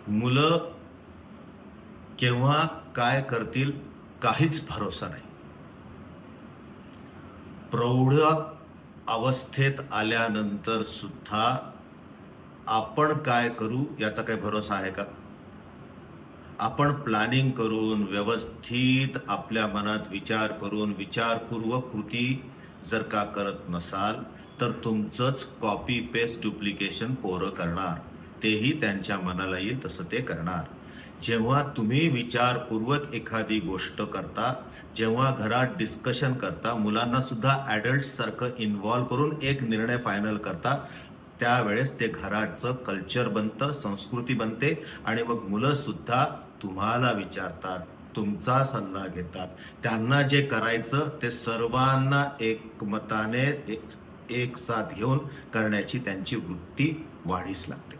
मुलं केव्हा काय करतील काहीच भरोसा नाही. प्रौढ अवस्थेत आल्यानंतर सुद्धा आपण काय करू याचा काही भरोसा आहे का? आपण प्लॅनिंग करून व्यवस्थित आपल्या मनात विचार करून विचारपूर्वक कृती जर का करत नसाल तर तुमचंच कॉपी पेस्ट डुप्लिकेशन पोरं करणार. तेही त्यांच्या मनाला येईल तसं ते करणार. जेव्हा तुम्ही विचारपूर्वक एखादी गोष्ट करता, जेव्हा घरात डिस्कशन करता, मुलांना सुद्धा ॲडल्ट्स सारखं इन्व्हॉल्व करून एक निर्णय फायनल करता, त्यावेळेस ते घराचं कल्चर बनतं, संस्कृती बनते आणि मग मुलं सुद्धा तुम्हाला विचारतात, तुमचा सल्ला घेतात. त्यांना जे करायचं ते सर्वांना एकमताने एक साथ घेऊन करण्याची त्यांची वृत्ती वाढीस लागते.